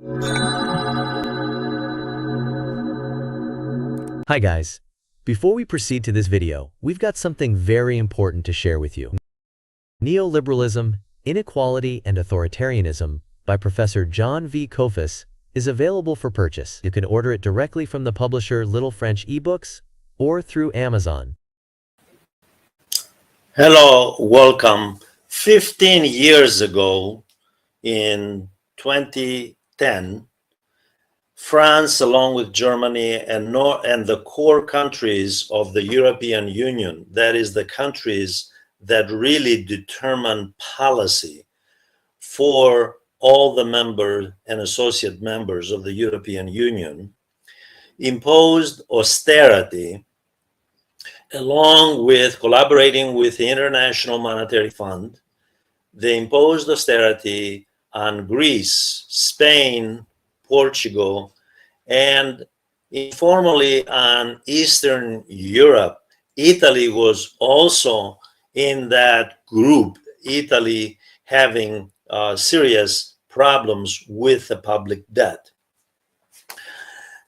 Hi guys. Before we proceed to this video, we've got something very important to share with you. Neoliberalism, Inequality and Authoritarianism by Professor John V. Kofis is available for purchase. You can order it directly from the publisher Little French eBooks or through Amazon. Hello, welcome. 15 years ago, in 2010, France, along with Germany and the core countries of the European Union, that is the countries that really determine policy for all the members and associate members of the European Union, imposed austerity along with collaborating with the International Monetary Fund. They imposed austerity on Greece, Spain, Portugal, and informally on Eastern Europe. Italy was also in that group, Italy having serious problems with the public debt.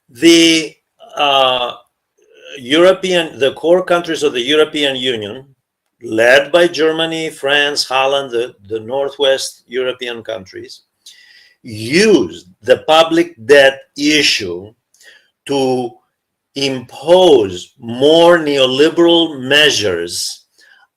The core countries of the European Union, led by Germany, France, Holland, the Northwest European countries, used the public debt issue to impose more neoliberal measures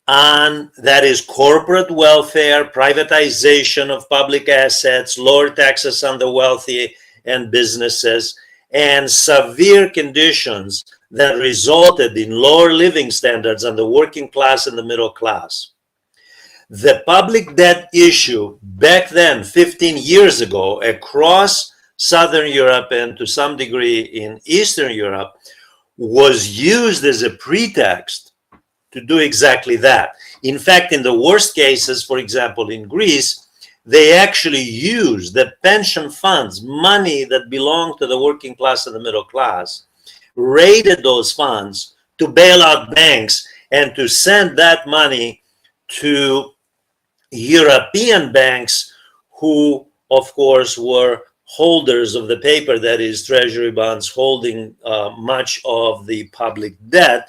on, that is, corporate welfare, privatization of public assets, lower taxes on the wealthy and businesses, and severe conditions that resulted in lower living standards on the working class and the middle class. The public debt issue back then, 15 years ago, across Southern Europe and to some degree in Eastern Europe, was used as a pretext to do exactly that. In fact, in the worst cases, for example, in Greece, they actually used the pension funds, money that belonged to the working class and the middle class, raided those funds to bail out banks and to send that money to European banks who, of course, were holders of the paper, that is, treasury bonds holding much of the public debt,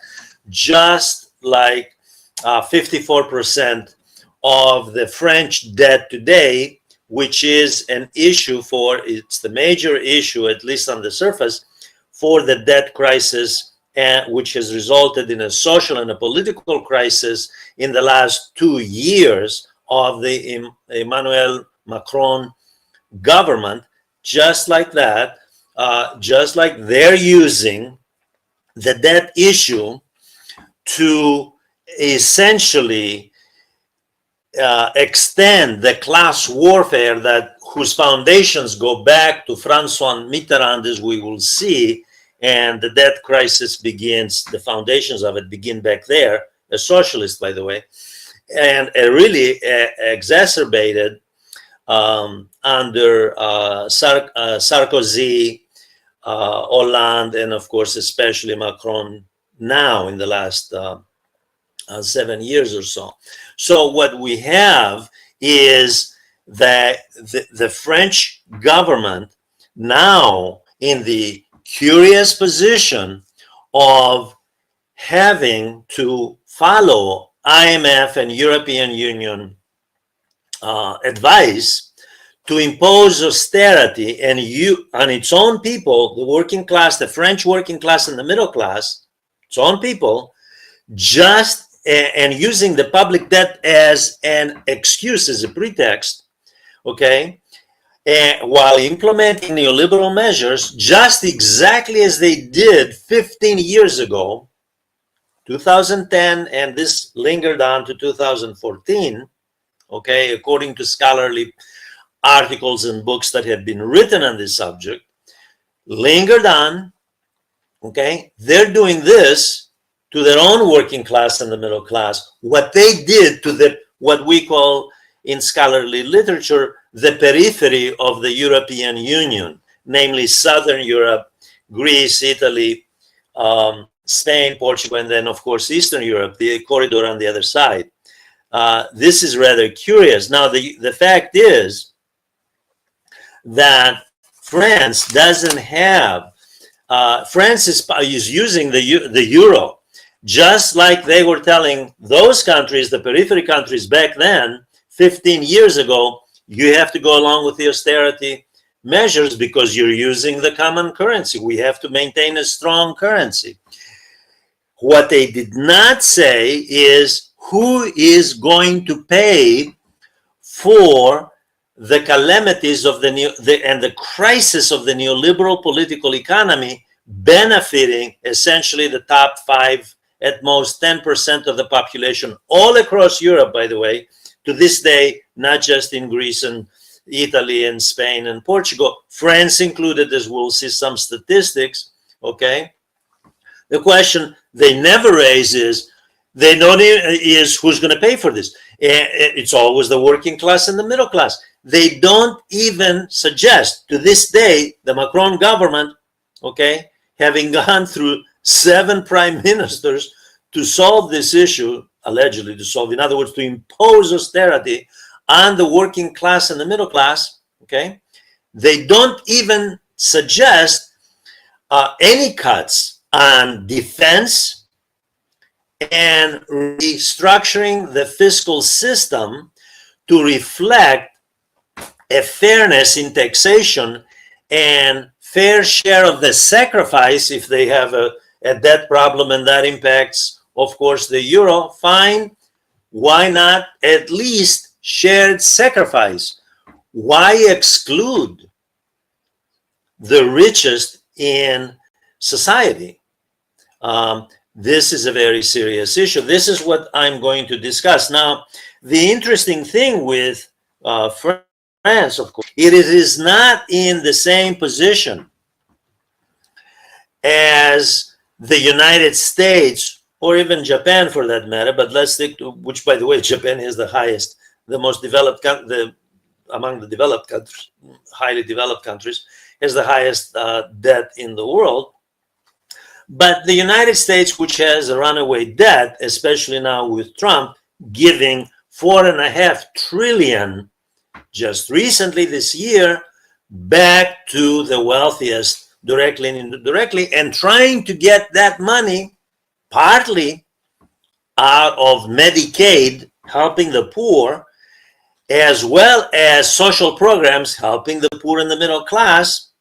just like 54% of the French debt today, which is an issue it's the major issue, at least on the surface, for the debt crisis, which has resulted in a social and a political crisis in the last 2 years of the Emmanuel Macron government. Just like that, just like they're using the debt issue to essentially extend the class warfare whose foundations go back to François Mitterrand, as we will see, and the debt crisis begins, the foundations of it begin back there, a socialist, by the way, and really exacerbated under Sarkozy, Hollande, and of course, especially Macron now in the last 7 years or so. So what we have is that the French government now in the curious position of having to follow IMF and European Union advice to impose austerity on its own people, the working class, the French working class and the middle class, its own people, and using the public debt as an excuse, as a pretext, okay, while implementing neoliberal measures, just exactly as they did 15 years ago, 2010, and this lingered on to 2014, okay, according to scholarly articles and books that have been written on this subject, lingered on, okay, they're doing this to their own working class and the middle class, what they did to what we call in scholarly literature, the periphery of the European Union, namely Southern Europe, Greece, Italy, Spain, Portugal, and then, of course, Eastern Europe, the corridor on the other side. This is rather curious. Now, the fact is that France doesn't have, France is using the euro, just like they were telling those countries, the periphery countries back then, 15 years ago, you have to go along with the austerity measures because you're using the common currency. We have to maintain a strong currency. What they did not say is who is going to pay for the calamities of and the crisis of the neoliberal political economy, benefiting essentially the top 5, at most 10% of the population all across Europe, by the way, to this day, not just in Greece and Italy and Spain and Portugal, France included, as we'll see some statistics, okay? The question they never raise is, they don't is who's going to pay for this. It's always the working class and the middle class. They don't even suggest, to this day, the Macron government, okay, having gone through 7 prime ministers to solve this issue, allegedly to solve, in other words, to impose austerity on the working class and the middle class, okay, they don't even suggest any cuts on defense and restructuring the fiscal system to reflect a fairness in taxation and fair share of the sacrifice if they have a debt problem and that impacts, of course, the euro. Fine. Why not at least shared sacrifice? Why exclude the richest in society? This is a very serious issue. This is what I'm going to discuss. Now, the interesting thing with France, of course, it is not in the same position as the United States or even Japan for that matter, but let's stick to, which by the way, Japan is the highest, the most developed, among the developed countries, highly developed countries, has the highest debt in the world. But the United States, which has a runaway debt, especially now with Trump giving $4.5 trillion just recently this year back to the wealthiest directly and indirectly, and trying to get that money partly out of Medicaid, helping the poor, as well as social programs helping the poor and the middle class,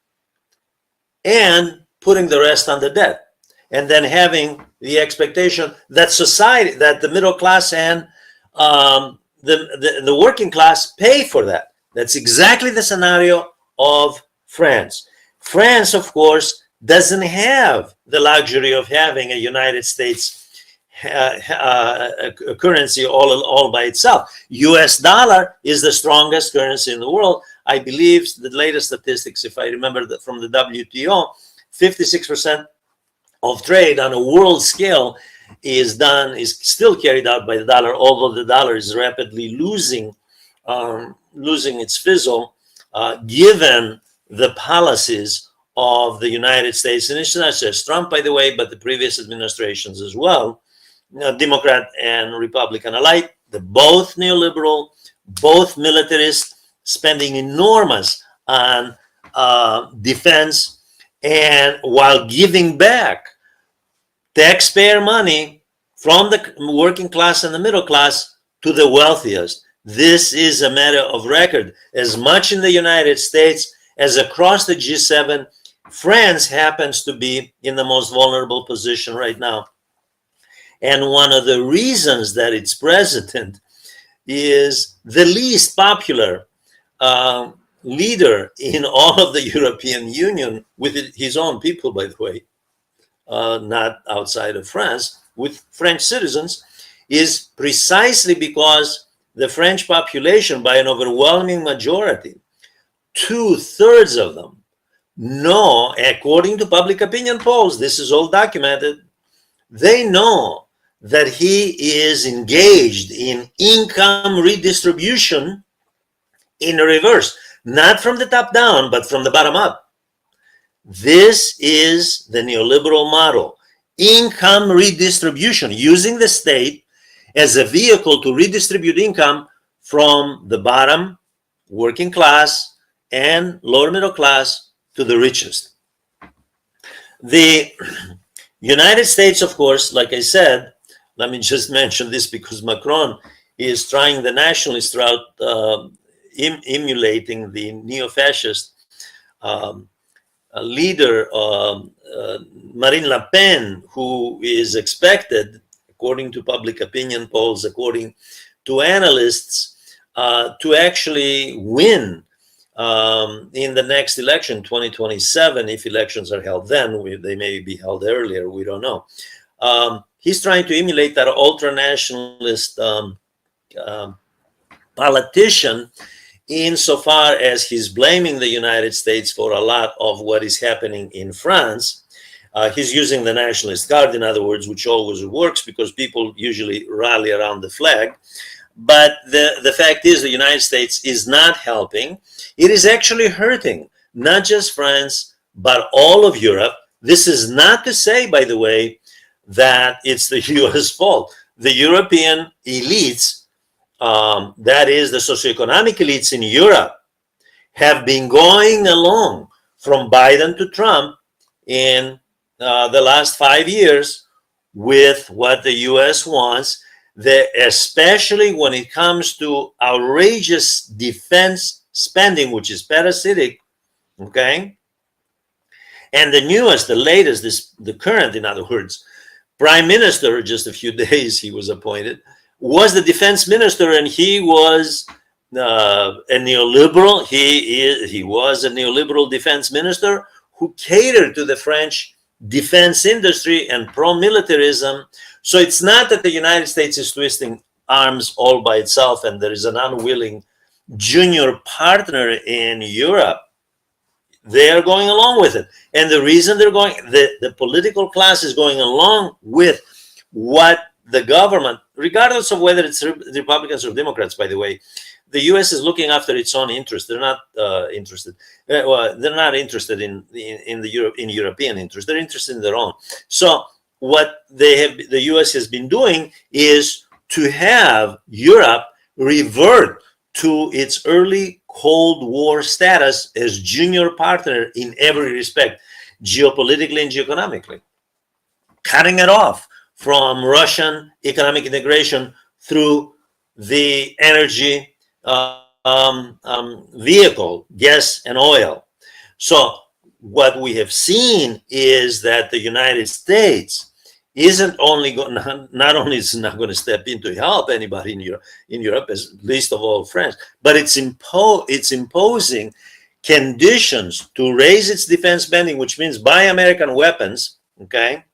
and putting the rest on the debt. And then having the expectation that society, that the middle class and the working class pay for that. That's exactly the scenario of France. France, of course, doesn't have the luxury of having a United States currency all by itself. US dollar is the strongest currency in the world. I believe the latest statistics, if I remember from the WTO, 56% of trade on a world scale is still carried out by the dollar, although the dollar is rapidly losing its fizzle, given the policies of the United States. And it's not just Trump, by the way, but the previous administrations as well, Democrat and Republican alike, both neoliberal, both militarist, spending enormous on defense, and while giving back taxpayer money from the working class and the middle class to the wealthiest. This is a matter of record. As much in the United States as across the G7, France happens to be in the most vulnerable position right now. And one of the reasons that its president is the least popular leader in all of the European Union, with his own people, by the way, not outside of France, with French citizens, is precisely because the French population, by an overwhelming majority, 2/3 of them know, according to public opinion polls, this is all documented, they know that he is engaged in income redistribution in reverse, not from the top down, but from the bottom up. This is the neoliberal model. Income redistribution, using the state as a vehicle to redistribute income from the bottom, working class, and lower middle class to the richest. The United States, of course, like I said, let me just mention this because Macron is trying the nationalist route, emulating the neo-fascist leader, Marine Le Pen, who is expected, according to public opinion polls, according to analysts, to actually win in the next election, 2027, if elections are held then. They may be held earlier, we don't know. He's trying to emulate that ultra-nationalist politician, insofar as he's blaming the United States for a lot of what is happening in France. He's using the nationalist card, in other words, which always works because people usually rally around the flag. But the fact is the United States is not helping. It is actually hurting, not just France, but all of Europe. This is not to say, by the way, that it's the US fault. The European elites, that is the socioeconomic elites in Europe, have been going along from Biden to Trump in the last 5 years with what the US wants, especially when it comes to outrageous defense spending, which is parasitic, okay? And the newest, the latest, the current, in other words, prime minister, just a few days he was appointed, was the defense minister, and he was a neoliberal. He was a neoliberal defense minister who catered to the French defense industry and pro-militarism. So it's not that the United States is twisting arms all by itself and there is an unwilling junior partner in Europe. They are going along with it. And the reason they're going, the political class is going along with what the government, regardless of whether it's Republicans or Democrats, by the way, the U.S. is looking after its own interest. They're not interested. Well, they're not interested in European interest. They're interested in their own. So what the U.S. has been doing is to have Europe revert to its early Cold War status as junior partner in every respect, geopolitically and geoeconomically, cutting it off from Russian economic integration through the energy vehicle, gas and oil. So what we have seen is that the United States isn't only not only is not going to step in to help anybody in Europe, as least of all France, but it's imposing conditions to raise its defense spending, which means buy American weapons, okay,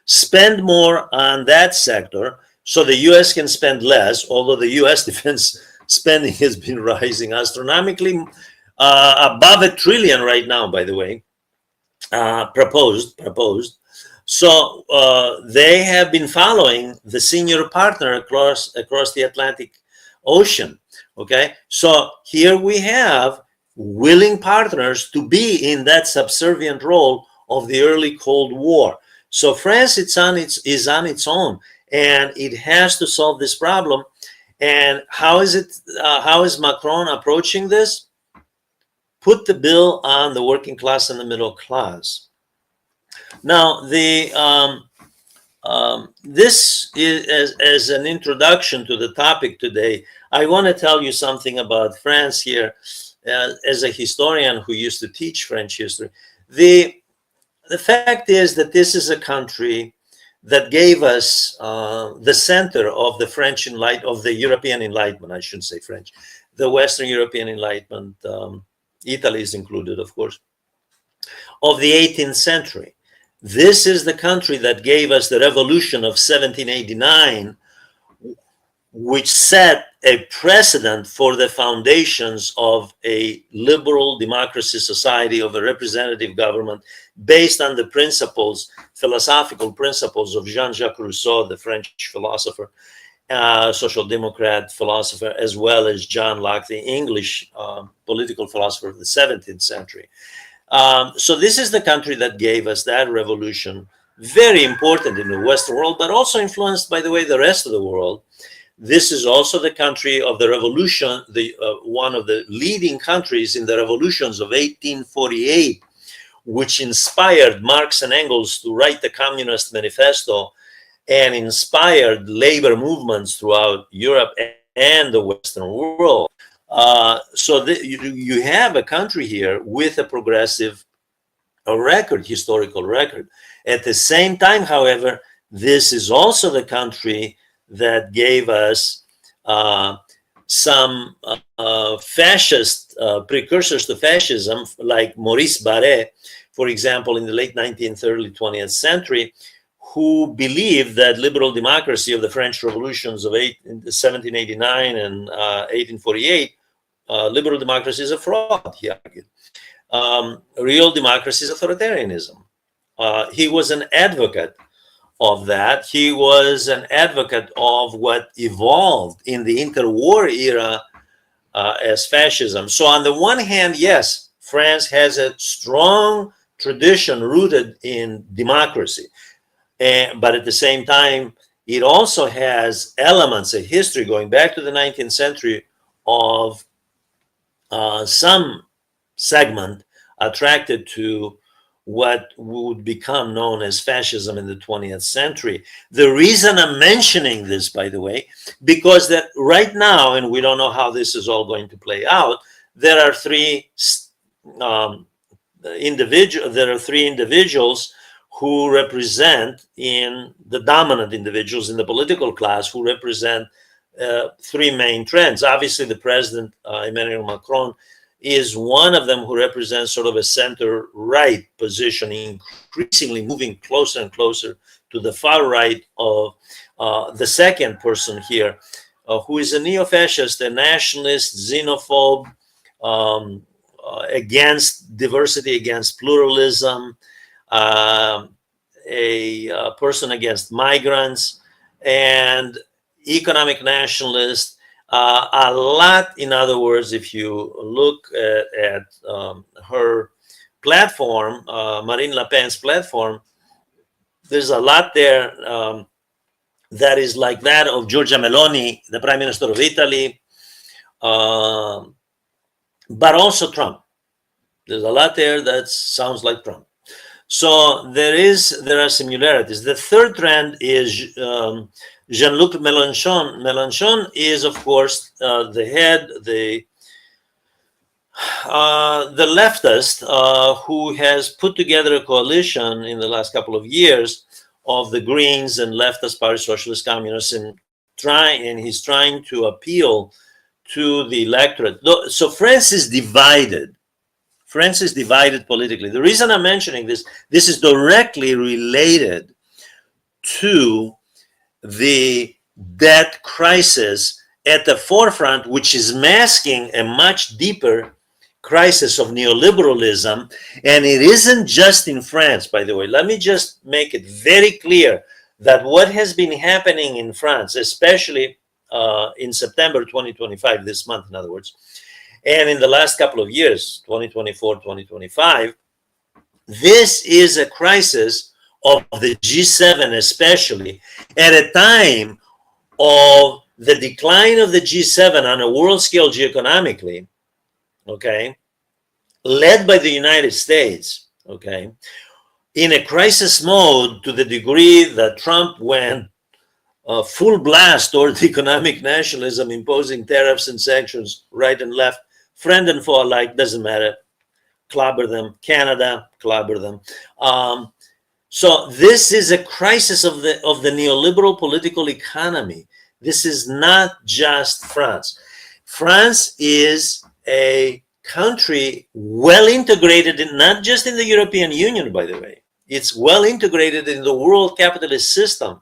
spend more on that sector, so the U.S. can spend less. Although the U.S. defense spending has been rising astronomically, above $1 trillion right now, by the way, proposed. So they have been following the senior partner across the Atlantic Ocean. Okay, so here we have willing partners to be in that subservient role of the early Cold War. So France is on its own, and it has to solve this problem. And how is Macron approaching this? Put the bill on the working class and the middle class. Now, this is as an introduction to the topic today. I want to tell you something about France here, as a historian who used to teach French history. The fact is that this is a country that gave us the center of the French of the European Enlightenment. I shouldn't say French, the Western European Enlightenment. Italy is included, of course, of the 18th century. This is the country that gave us the revolution of 1789, which set a precedent for the foundations of a liberal democracy society, of a representative government based on the principles, philosophical principles of Jean-Jacques Rousseau, the French philosopher, social democrat philosopher, as well as John Locke, the English political philosopher of the 17th century. So this is the country that gave us that revolution, very important in the Western world, but also influenced, by the way, the rest of the world. This is also the country of the revolution, one of the leading countries in the revolutions of 1848 which inspired Marx and Engels to write the Communist Manifesto and inspired labor movements throughout Europe and the Western world. So you have a country here with a progressive historical record. At the same time, however, this is also the country that gave us some fascist precursors to fascism, like Maurice Barré, for example, in the late 19th, early 20th century, who believed that liberal democracy of the French revolutions of 1789 and 1848, liberal democracy is a fraud, he argued. Real democracy is authoritarianism. He was an advocate of that. He was an advocate of what evolved in the interwar era as fascism. So on the one hand, yes, France has a strong tradition rooted in democracy. But at the same time, it also has elements, a history going back to the 19th century of some segment attracted to what would become known as fascism in the 20th century. The reason I'm mentioning this, by the way, because that right now, and we don't know how this is all going to play out, there are three individuals who represent, in the dominant individuals in the political class, who represent three main trends. Obviously, the president, Emmanuel Macron, is one of them, who represents sort of a center-right position, increasingly moving closer and closer to the far right of the second person here, who is a neo-fascist, a nationalist, xenophobe, against diversity, against pluralism, a person against migrants, and economic nationalist. A lot, in other words, if you look at her platform, Marine Le Pen's platform, there's a lot there that is like that of Giorgia Meloni, the Prime Minister of Italy, but also Trump. There's a lot there that sounds like Trump. So there are similarities. The third trend is Jean-Luc Mélenchon. Mélenchon is, of course, the head, the leftist who has put together a coalition in the last couple of years of the Greens and leftist party, socialist, communists, and he's trying to appeal to the electorate. So France is divided. France is divided politically. The reason I'm mentioning this is directly related to the debt crisis at the forefront, which is masking a much deeper crisis of neoliberalism. And it isn't just in France, by the way. Let me just make it very clear that what has been happening in France, especially in September 2025, this month, in other words, and in the last couple of years, 2024, 2025, this is a crisis of the G7, especially at a time of the decline of the G7 on a world scale geoeconomically, okay, led by the United States, okay, in a crisis mode to the degree that Trump went full blast toward economic nationalism, imposing tariffs and sanctions right and left, friend and foe alike, doesn't matter, clobber them. Canada, clobber them. So this is a crisis of the neoliberal political economy. This is not just France. France is a country well integrated in, not just in the European Union, by the way. It's well integrated in the world capitalist system.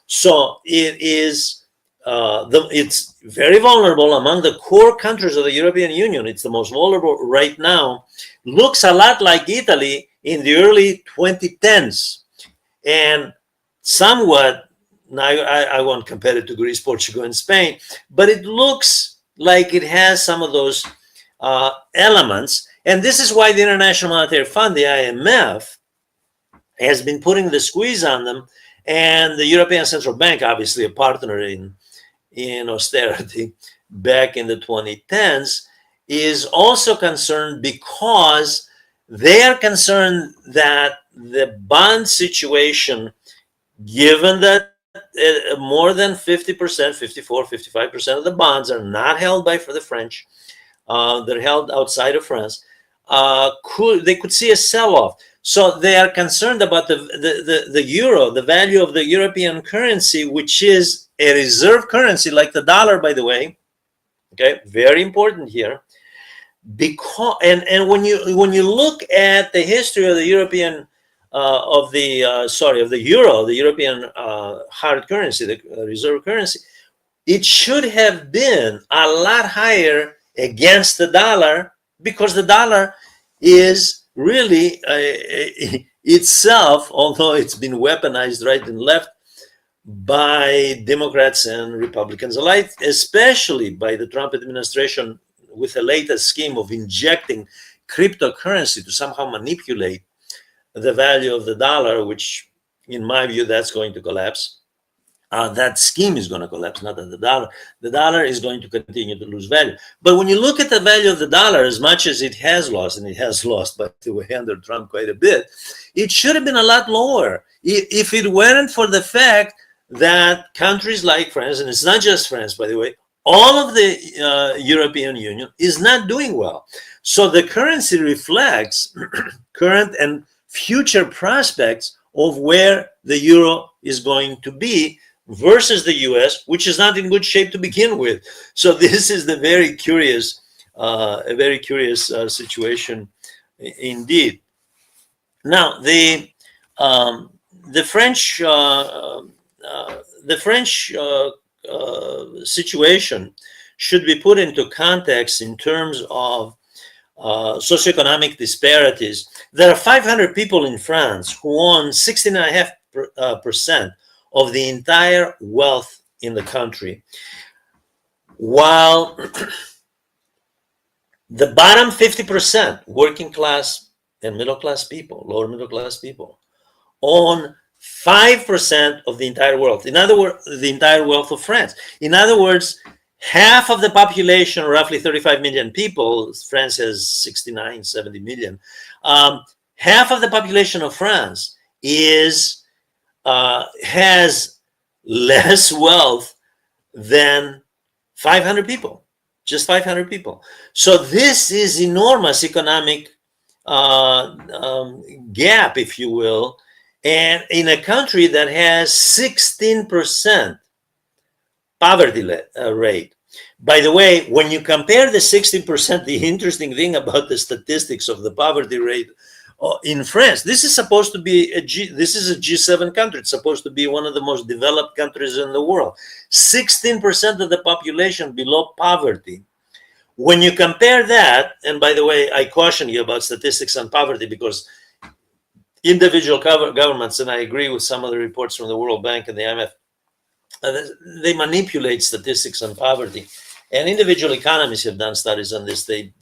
So it is it's very vulnerable among the core countries of the European Union. It's the most vulnerable right now. Looks a lot like Italy in the early 2010s, and somewhat, I won't compare it to Greece, Portugal, and Spain, but it looks like it has some of those elements. And this is why the International Monetary Fund, the IMF, has been putting the squeeze on them. And the European Central Bank, obviously a partner in austerity back in the 2010s, is also concerned because They are concerned that the bond situation, given that more than 50%, 54, 55% of the bonds are not held by for the French, they're held outside of France, they could see a sell-off. So they are concerned about the euro, the value of the European currency, which is a reserve currency, like the dollar, by the way. Okay, very important here. Because and when you look at the history of the European of the euro, the European hard currency, the reserve currency, it should have been a lot higher against the dollar, because the dollar is really itself, although it's been weaponized right and left by Democrats and Republicans alike, especially by the Trump administration, with the latest scheme of injecting cryptocurrency to somehow manipulate the value of the dollar, which in my view, that's going to collapse. That scheme is going to collapse, not that the dollar is going to continue to lose value. But when you look at the value of the dollar, as much as it has lost, and it has lost, by the way, under Trump quite a bit, it should have been a lot lower if it weren't for the fact that countries like France, and it's not just France, by the way, all of the European Union is not doing well. So the currency reflects current and future prospects of where the euro is going to be versus the US, which is not in good shape to begin with. So this is the very curious, situation indeed. Now the French situation should be put into context in terms of socioeconomic disparities. There are 500 people in France who own 16.5% of the entire wealth in the country, while the bottom 50%, working class and middle class people, lower middle class people, own 5% of the entire wealth. In other words, the entire wealth of France. In other words, half of the population, roughly 35 million people, France has 69, 70 million. Half of the population of France has less wealth than 500 people, just 500 people. So this is enormous economic gap, if you will, and in a country that has 16% poverty rate. By the way, when you compare the 16%, the interesting thing about the statistics of the poverty rate in France, this is supposed to be this is a G7 country. It's supposed to be one of the most developed countries in the world. 16% of the population below poverty. When you compare that, and by the way, I caution you about statistics on poverty, because individual governments, and I agree with some of the reports from the World Bank and the IMF, they manipulate statistics on poverty, and individual economists have done studies on this. They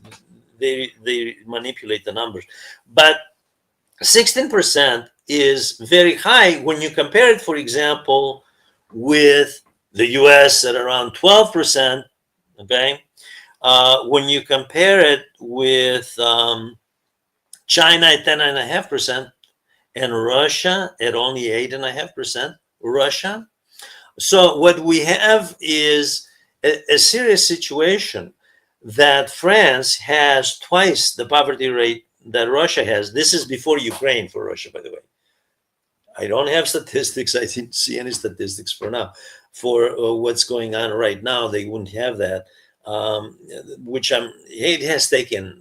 manipulate the numbers, but 16% is very high when you compare it, for example, with the US at around 12%. Okay, when you compare it with China at 10.5% and Russia at only 8.5%. Russia. So what we have is a serious situation that France has twice the poverty rate that Russia has. This is before Ukraine for Russia, by the way. I don't have statistics. I didn't see any statistics for now. For what's going on right now, they wouldn't have that,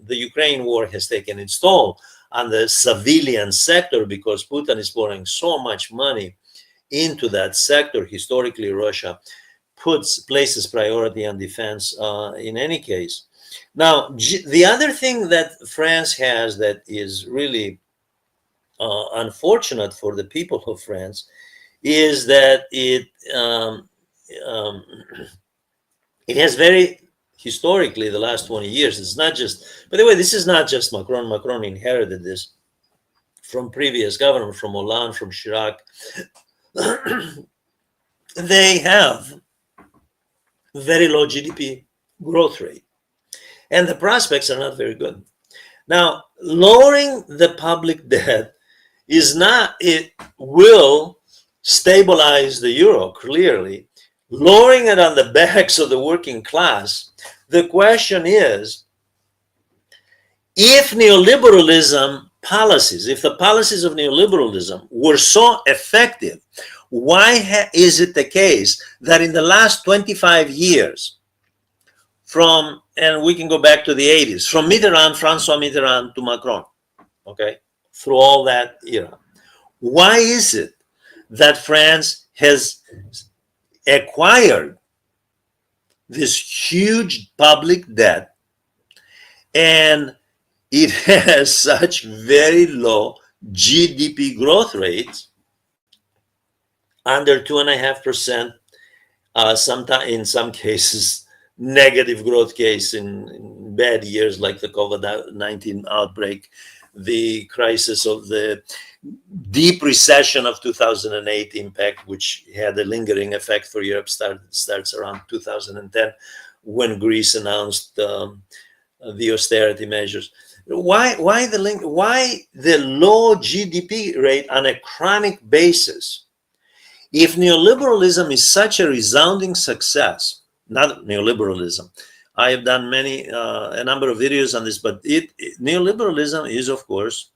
the Ukraine war has taken its toll on the civilian sector, because Putin is pouring so much money into that sector. Historically, Russia places priority on defense in any case. Now, the other thing that France has that is really unfortunate for the people of France is that it has very, historically, the last 20 years, it's not just, by the way, this is not just Macron. Macron inherited this from previous government, from Hollande, from Chirac. They have very low GDP growth rate, and the prospects are not very good. Now, lowering the public debt is not, it will stabilize the euro, clearly. Lowering it on the backs of the working class, the question is, if neoliberalism policies, if the policies of neoliberalism were so effective, why is it the case that in the last 25 years, from, and we can go back to the 80s, from Mitterrand, Francois Mitterrand to Macron, okay, through all that era, why is it that France has acquired this huge public debt and it has such very low GDP growth rates, under 2.5%, sometimes in some cases negative growth case in bad years like the COVID-19 outbreak, the crisis of the deep recession of 2008 impact, which had a lingering effect for Europe, starts around 2010 when Greece announced the austerity measures. Why the low GDP rate on a chronic basis? If neoliberalism is such a resounding success, not neoliberalism, I have done a number of videos on this, but neoliberalism is, of course,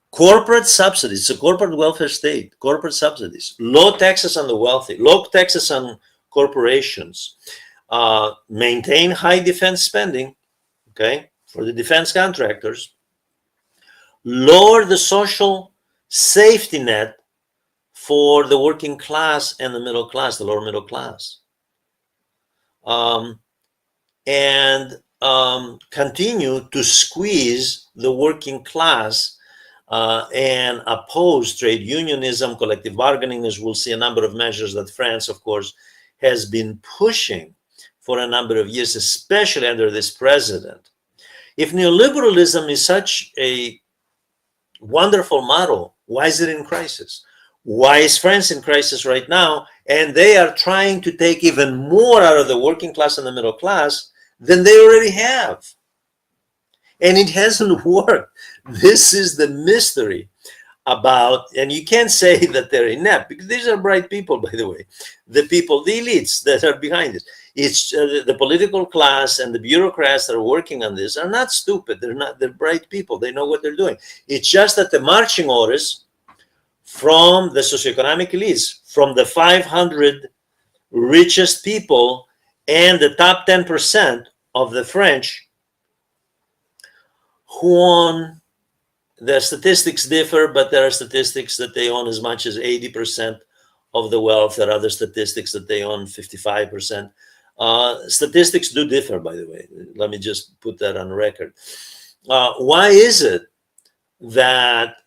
corporate subsidies. It's a corporate welfare state, corporate subsidies, low taxes on the wealthy, low taxes on corporations, maintain high defense spending, okay, for the defense contractors, lower the social safety net for the working class and the middle class, the lower middle class, and continue to squeeze the working class and oppose trade unionism, collective bargaining, as we'll see a number of measures that France, of course, has been pushing for a number of years, especially under this president. If neoliberalism is such a wonderful model, why is it in crisis? Why is France in crisis right now? And they are trying to take even more out of the working class and the middle class than they already have. And it hasn't worked. This is the mystery about, and you can't say that they're inept, because these are bright people, by the way. The people, the elites that are behind this. It's the political class and the bureaucrats that are working on this are not stupid. They're bright people. They know what they're doing. It's just that the marching orders from the socioeconomic elites, from the 500 richest people and the top 10% of the French, who own, the statistics differ, but there are statistics that they own as much as 80% of the wealth. There are other statistics that they own 55%. Statistics do differ, by the way. Let me just put that on record. Why is it that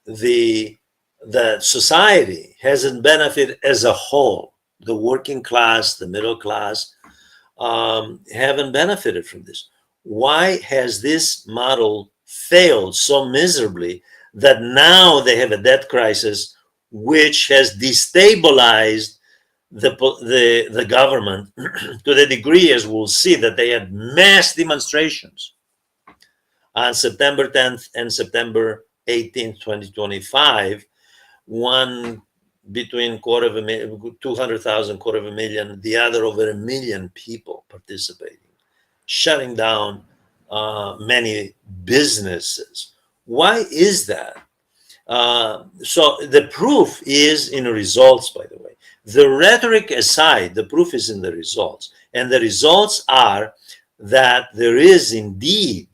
that society hasn't benefited as a whole? The working class, the middle class, haven't benefited from this. Why has this model failed so miserably that now they have a debt crisis which has destabilized the government to the degree, as we'll see, that they had mass demonstrations on September 10th and September 18th, 2025, one between 200,000, 250,000, the other over 1 million people participating, shutting down many businesses. Why is that? So the proof is in results, by the way. The rhetoric aside, the proof is in the results. And the results are that there is indeed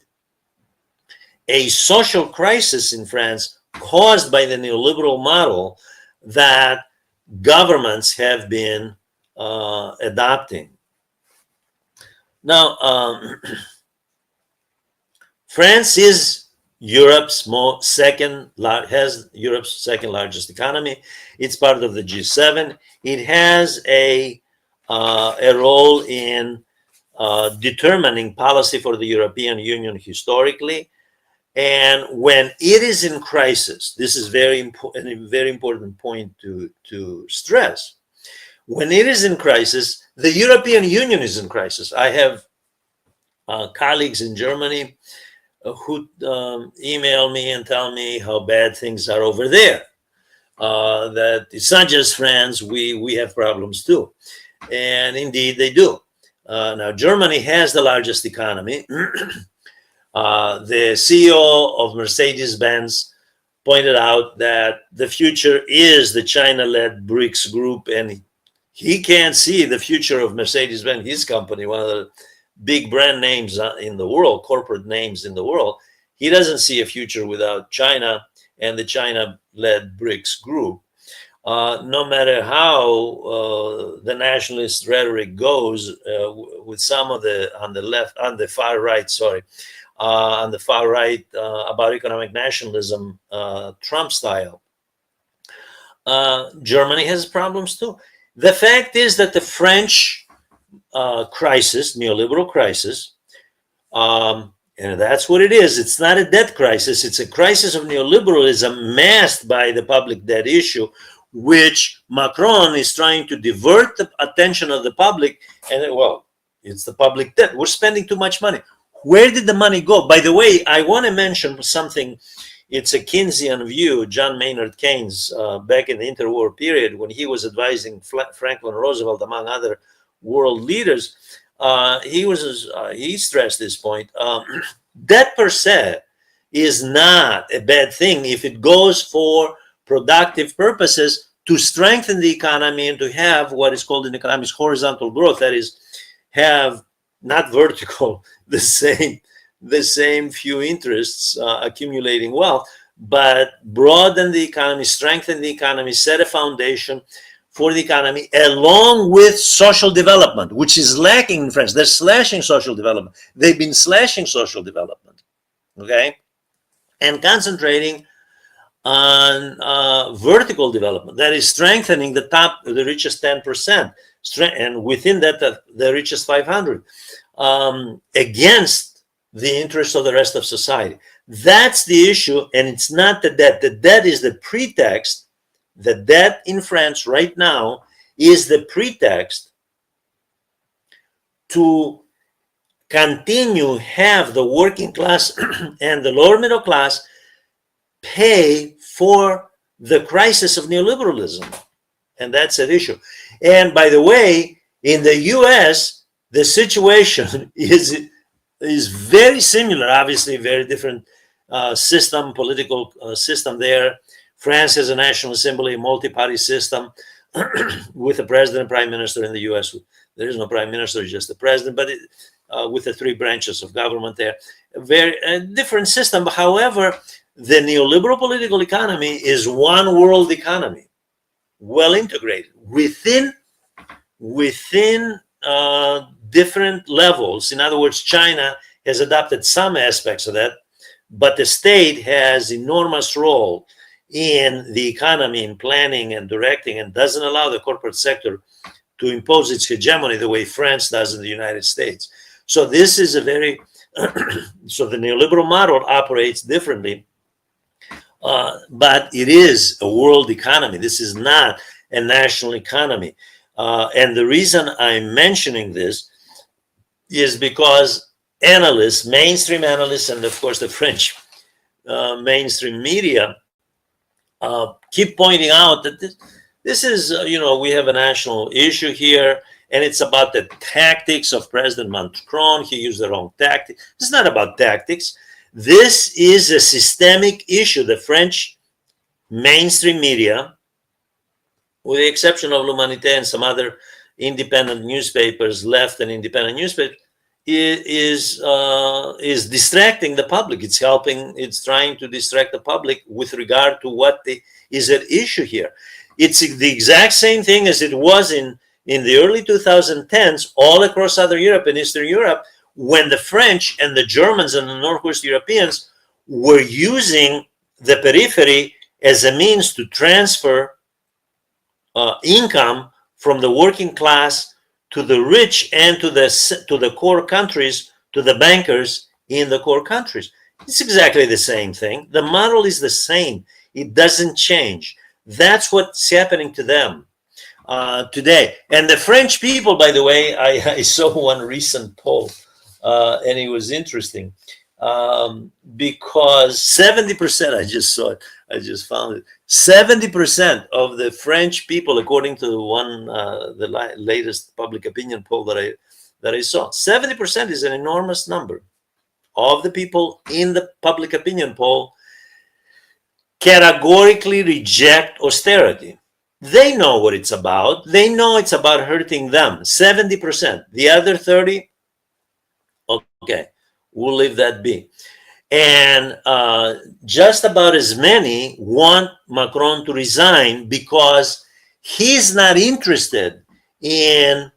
a social crisis in France caused by the neoliberal model that governments have been adopting. Now, France is Europe's second largest economy. It's part of the G7. It has a role in determining policy for the European Union historically. And when it is in crisis, this is a very important point to stress. When it is in crisis, the European Union is in crisis. I have colleagues in Germany who email me and tell me how bad things are over there. That it's not just France, we have problems too. And indeed they do. Now, Germany has the largest economy. The CEO of Mercedes-Benz pointed out that the future is the China-led BRICS group, and he can't see the future of Mercedes-Benz, his company, one of the big brand names in the world, corporate names in the world. He doesn't see a future without China and the China-led BRICS group. No matter how the nationalist rhetoric goes with some of the on the far right, about economic nationalism, Trump style, Germany has problems too. The fact is that the French crisis, neoliberal crisis, and that's what it is. It's not a debt crisis. It's a crisis of neoliberalism masked by the public debt issue, which Macron is trying to divert the attention of the public. And well, it's the public debt. We're spending too much money. Where did the money go? By the way, I want to mention something. It's a Keynesian view, John Maynard Keynes, back in the interwar period when he was advising Franklin Roosevelt, among other world leaders. He stressed this point. Debt per se is not a bad thing if it goes for productive purposes to strengthen the economy and to have what is called in economics horizontal growth. That is, have not vertical, the same few interests accumulating wealth, but broaden the economy, strengthen the economy, set a foundation for the economy, along with social development, which is lacking in France. They're slashing social development. They've been slashing social development, okay? And concentrating on vertical development. That is strengthening the richest 10%, and within that, the richest 500, against the interests of the rest of society. That's the issue, and it's not the debt. The debt is the pretext. The debt in France right now is the pretext to continue have the working class and the lower middle class pay for the crisis of neoliberalism. And that's an issue. And by the way, in the US, the situation is very similar, obviously very different political system there. France has a national assembly, a multi-party system with a president and prime minister. In the US, there is no prime minister, just the president, but with the three branches of government there. A very different system. However, the neoliberal political economy is one world economy, well integrated within different levels. In other words, China has adopted some aspects of that, but the state has enormous role in the economy, in planning and directing, and doesn't allow the corporate sector to impose its hegemony the way France does in the United States. So this is a very, so the neoliberal model operates differently, but it is a world economy. This is not a national economy. And the reason I'm mentioning this is because analysts, mainstream analysts, and of course the French mainstream media keep pointing out that this is, we have a national issue here, and it's about the tactics of President Macron. He used the wrong tactic. It's not about tactics. This is a systemic issue. The French mainstream media, with the exception of L'Humanité and some other independent newspapers, left and independent newspapers, is distracting the public. It's trying to distract the public with regard to what is at issue here. It's the exact same thing as it was in the early 2010s all across Southern Europe and Eastern Europe, when the French and the Germans and the Northwest Europeans were using the periphery as a means to transfer income from the working class to the rich and to the core countries, to the bankers in the core countries. It's exactly the same thing. The model is the same. It doesn't change. That's what's happening to them today. And the French people, by the way, I saw one recent poll, and it was interesting. because 70%, I just saw it, I just found it, 70% of the French people, according to the latest public opinion poll that I saw, 70% is an enormous number of the people in the public opinion poll categorically reject austerity. They know what it's about. They know it's about hurting them. 70%. The other 30, okay, we'll leave that be. And just about as many want Macron to resign because he's not interested in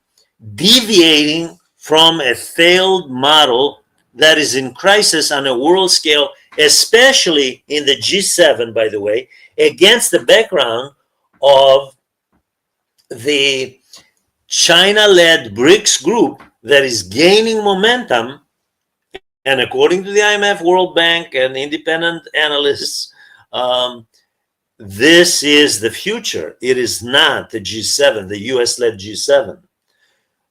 deviating from a failed model that is in crisis on a world scale, especially in the G7, by the way, against the background of the China-led BRICS group that is gaining momentum. And according to the IMF, World Bank, and independent analysts, this is the future. It is not the G7, the US-led G7.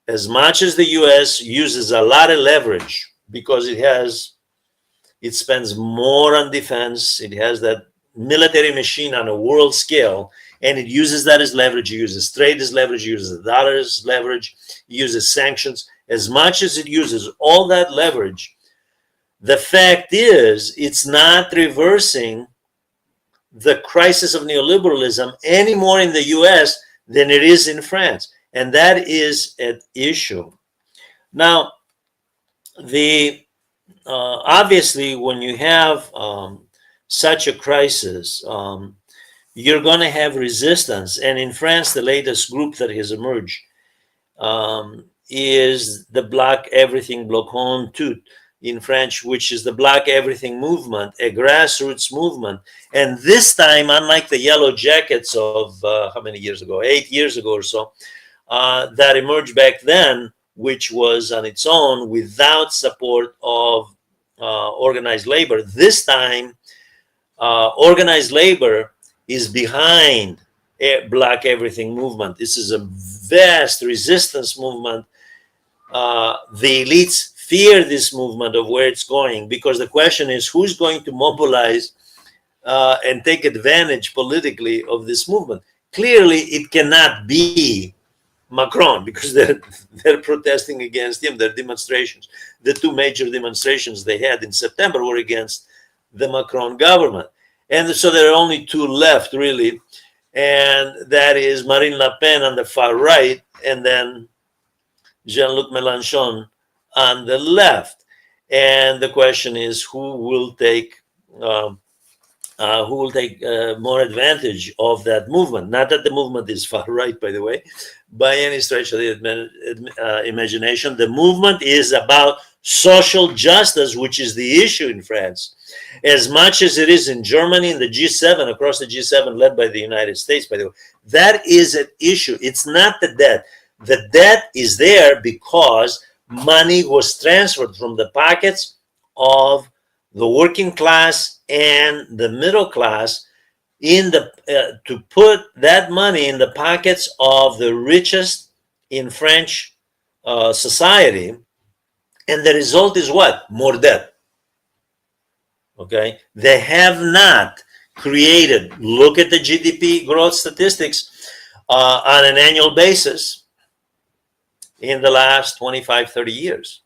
As much as the US uses a lot of leverage because it spends more on defense, it has that military machine on a world scale, and it uses that as leverage. It uses trade as leverage, it uses the dollar as leverage, it uses sanctions. As much as it uses all that leverage, the fact is it's not reversing the crisis of neoliberalism any more in the US than it is in France. And that is an issue. Now, obviously, when you have such a crisis, you're going to have resistance. And in France, the latest group that has emerged is the Bloc Everything, Bloc On Tout in French, which is the Bloc Everything movement, a grassroots movement. And this time, unlike the Yellow Jackets of how many years ago, 8 years ago or so, that emerged back then, which was on its own without support of organized labor. This time, organized labor is behind a Bloc Everything movement. This is a vast resistance movement. The elites fear this movement of where it's going, because the question is who's going to mobilize and take advantage politically of this movement. Clearly, it cannot be Macron, because they're protesting against him. Their demonstrations, the two major demonstrations they had in September were against the Macron government. And so there are only two left, really, and that is Marine Le Pen on the far right, and then Jean-Luc Mélenchon on the left. And the question is who will take more advantage of that movement. Not that the movement is far right, by the way, by any stretch of the imagination. The movement is about social justice, which is the issue in France, as much as it is in Germany, in the G7, across the G7 led by the United States, by the way. That is an issue. It's not the debt. The debt is there because money was transferred from the pockets of the working class and the middle class to put that money in the pockets of the richest in French society. And the result is what? More debt. Okay? They have not created, look at the GDP growth statistics on an annual basis in the last 25, 30 years.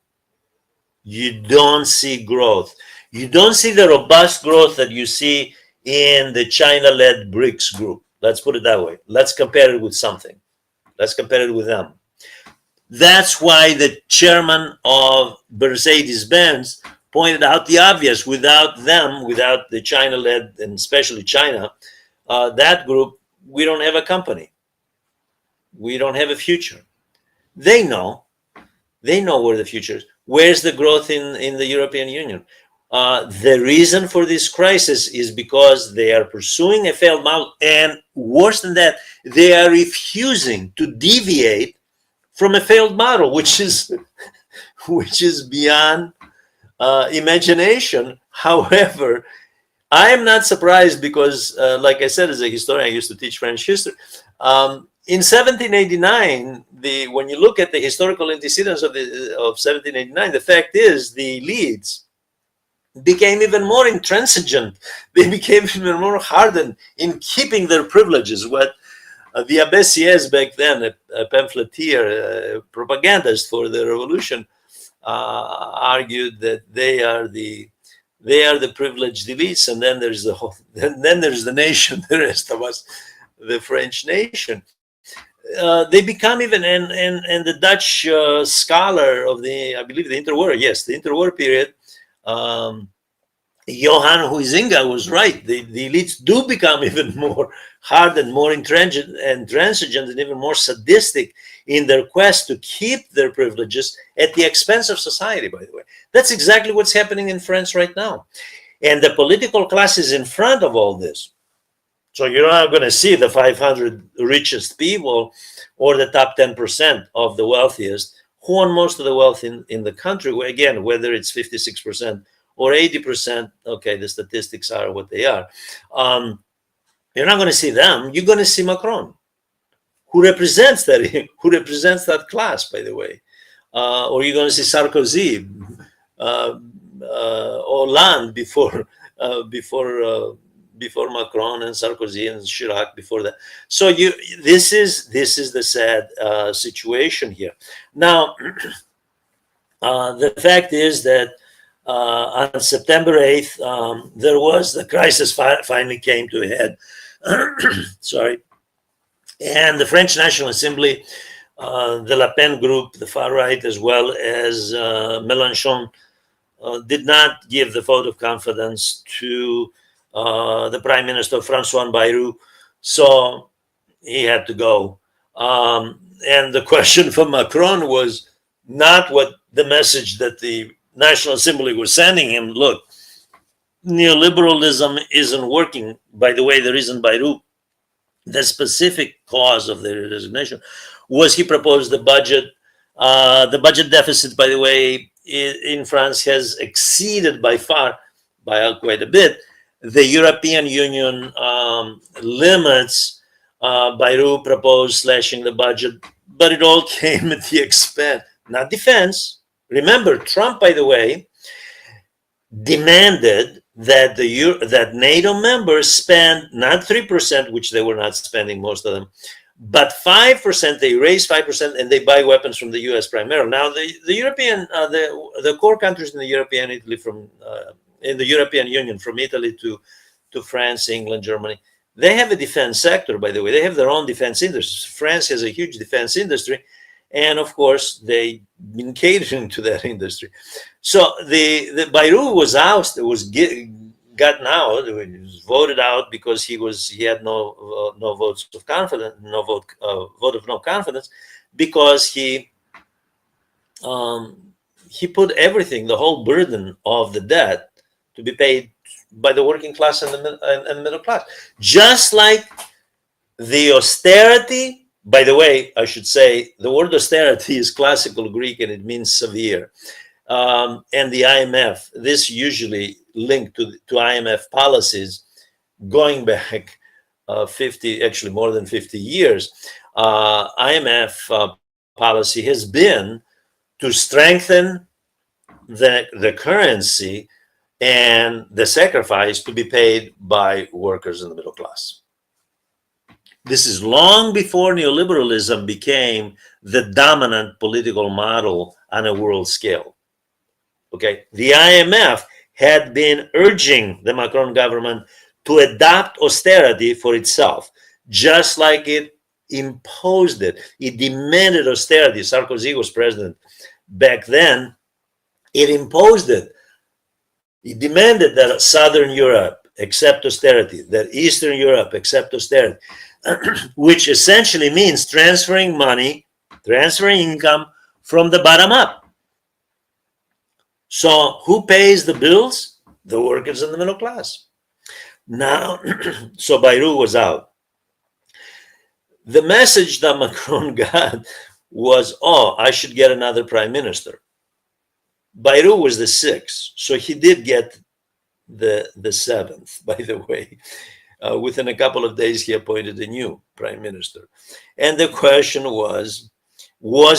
You don't see growth. You don't see the robust growth that you see in the China-led BRICS group. Let's put it that way. Let's compare it with something. Let's compare it with them. That's why the chairman of Mercedes-Benz pointed out the obvious. Without them, without the China-led, and especially China, that group, we don't have a company. We don't have a future. They know where the future is. Where's the growth in the European Union? The reason for this crisis is because they are pursuing a failed model, and worse than that, they are refusing to deviate from a failed model, which is beyond imagination. However, I am not surprised because, like I said, as a historian, I used to teach French history. In 1789, when you look at the historical antecedents of 1789, the fact is the elites became even more intransigent. They became even more hardened in keeping their privileges. What the Abbesiers back then, a pamphleteer, a propagandist for the revolution, argued that they are the privileged elites, and then there's the whole, then there's the nation, the rest of us, the French nation. They become even, and the Dutch scholar of the, I believe the interwar, yes, the interwar period, Johan Huizinga was right. The elites do become even more hardened, more intransigent, and even more sadistic in their quest to keep their privileges at the expense of society, by the way. That's exactly what's happening in France right now. And the political class is in front of all this. So you're not going to see the 500 richest people or the top 10% of the wealthiest who own most of the wealth in the country. Again, whether it's 56% or 80%, okay, the statistics are what they are. You're not going to see them. You're going to see Macron, who represents that class, by the way. Or you're going to see Sarkozy, Hollande before Macron, and Sarkozy and Chirac before that. So this is the sad situation here. Now, the fact is that on September 8th, there was the crisis finally came to a head. Sorry. And the French National Assembly, the Le Pen group, the far right, as well as Mélenchon, did not give the vote of confidence to the Prime Minister, François Bayrou. So he had to go. And the question for Macron was not what the message that the National Assembly was sending him. Look, neoliberalism isn't working. By the way, the reason Bayrou, the specific cause of the resignation, was he proposed the budget. The budget deficit, by the way, in France has exceeded by far, by quite a bit, the European Union limits. Bayrou proposed slashing the budget, but it all came at the expense, not defense. Remember, Trump, by the way, demanded that that NATO members spend not 3%, which they were not spending, most of them, but 5%. They raise 5%, and they buy weapons from the U.S. primarily. Now, the European, the core countries in the European in the European Union, from Italy to France, England, Germany, they have a defense sector. By the way, they have their own defense industry. France has a huge defense industry, and of course, they've been catering to that industry. So the Bayrou was ousted, was gotten out, was voted out because he had no votes of confidence, vote of no confidence, because he put everything, the whole burden of the debt, to be paid by the working class and the middle class. Just like the austerity. By the way, I should say the word austerity is classical Greek and it means severe. And the IMF, this usually linked to IMF policies going back 50, actually more than 50 years. IMF policy has been to strengthen the currency and the sacrifice to be paid by workers in the middle class. This is long before neoliberalism became the dominant political model on a world scale. Okay, the IMF had been urging the Macron government to adopt austerity for itself, just like it imposed it. It demanded austerity. Sarkozy was president back then. It imposed it. It demanded that Southern Europe accept austerity, that Eastern Europe accept austerity, which essentially means transferring money, transferring income from the bottom up. So who pays the bills? The workers and the middle class. Now, so Bayrou was out. The message that Macron got was, oh, I should get another prime minister. Bayrou was the 6th, so he did get the 7th, by the way. Within a couple of days, he appointed a new prime minister. And the question was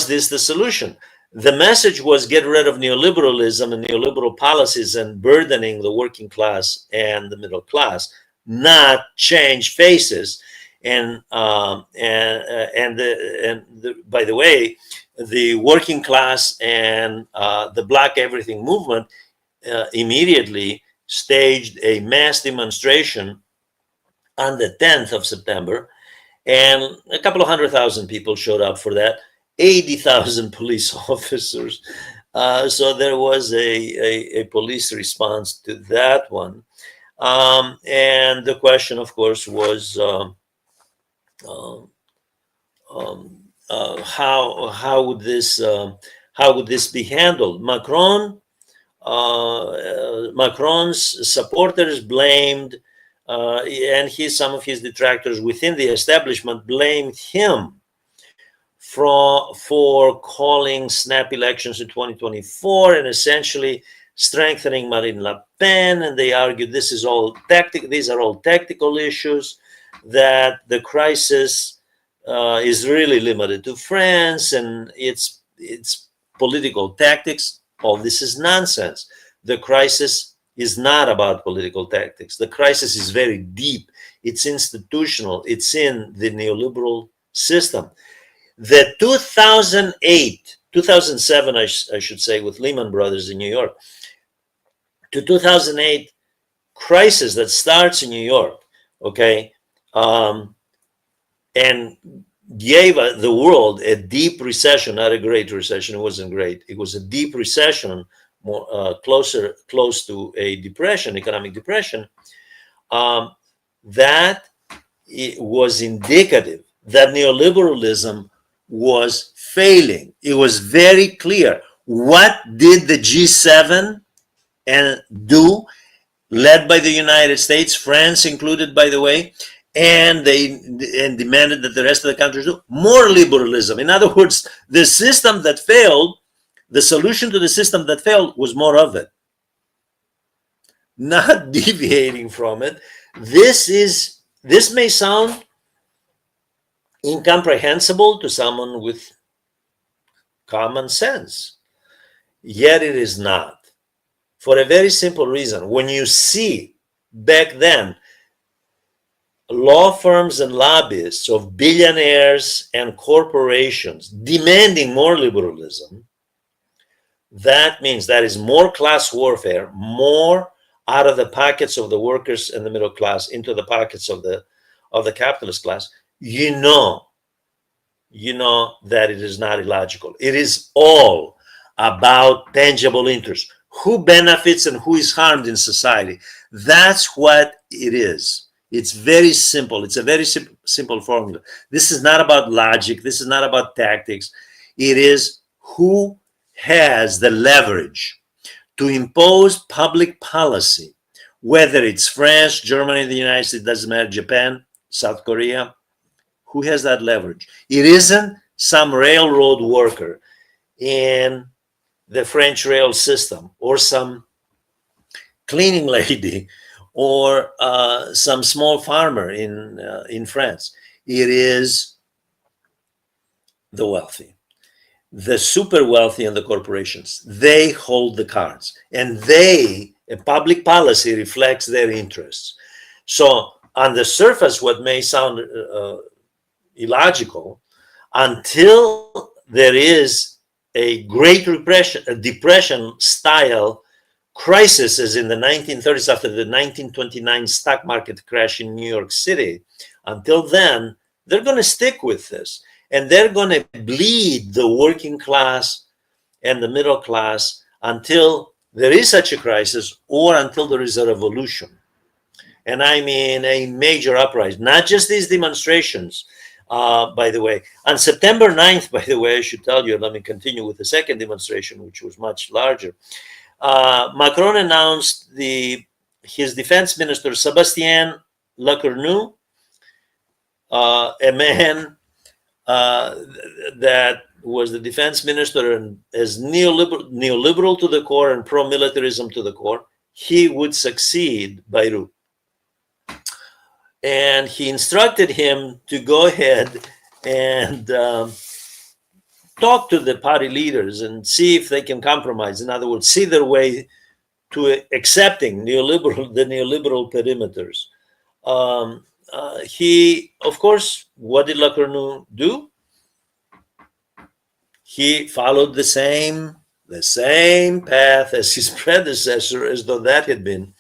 this the solution? The message was get rid of neoliberalism and neoliberal policies and burdening the working class and the middle class, not change faces. By the way, the working class and the Black Everything movement immediately staged a mass demonstration on the 10th of September, and a couple of 100,000 people showed up for that. 80,000 police officers. So there was a police response to that one. And the question, of course, was how would this be handled? Macron's supporters blamed, and some of his detractors within the establishment blamed him for calling snap elections in 2024 and essentially strengthening Marine Le Pen. And they argued these are all tactical issues, that the crisis is really limited to France and it's political tactics. All this is nonsense. The crisis is not about political tactics. The crisis is very deep. It's institutional. It's in the neoliberal system. The 2007, I should say, with Lehman Brothers in New York, to 2008 crisis that starts in New York, okay, and gave the world a deep recession, not a great recession. It wasn't great. It was a deep recession, more close to a depression, economic depression. That it was indicative that neoliberalism was failing. It was very clear. What did the G7 do, led by the United States, France included, by the way, and they demanded that the rest of the countries do more liberalism. In other words, the system that failed, the solution to the system that failed was more of it, not deviating from it. This may sound incomprehensible to someone with common sense, yet it is not, for a very simple reason. When you see back then law firms and lobbyists of billionaires and corporations demanding more liberalism, that means that is more class warfare, more out of the pockets of the workers and the middle class into the pockets of the capitalist class. You know that it is not illogical. It is all about tangible interest. Who benefits and who is harmed in society? That's what it is. It's very simple. It's a very simple formula. This is not about logic. This is not about tactics. It is who has the leverage to impose public policy, whether it's France, Germany, the United States, doesn't matter, Japan, South Korea. Who has that leverage? It isn't some railroad worker in the French rail system, or some cleaning lady, or some small farmer in France. It is the wealthy, the super wealthy, and the corporations. They hold the cards, and public policy reflects their interests. So on the surface, what may sound illogical, until there is a great depression style crisis, as in the 1930s after the 1929 stock market crash in New York City, until then, they're going to stick with this. And they're going to bleed the working class and the middle class until there is such a crisis, or until there is a revolution. And I mean a major uprising, not just these demonstrations. By the way, on September 9th, by the way, I should tell you, let me continue with the second demonstration, which was much larger. Macron announced his defense minister, Sébastien Lecornu, a man that was the defense minister and as neoliberal to the core and pro-militarism to the core. He would succeed Bayrou. And he instructed him to go ahead and talk to the party leaders and see if they can compromise. In other words, see their way to accepting the neoliberal perimeters. He, of course, what did Lecornu do? He followed the same path as his predecessor, as though that had been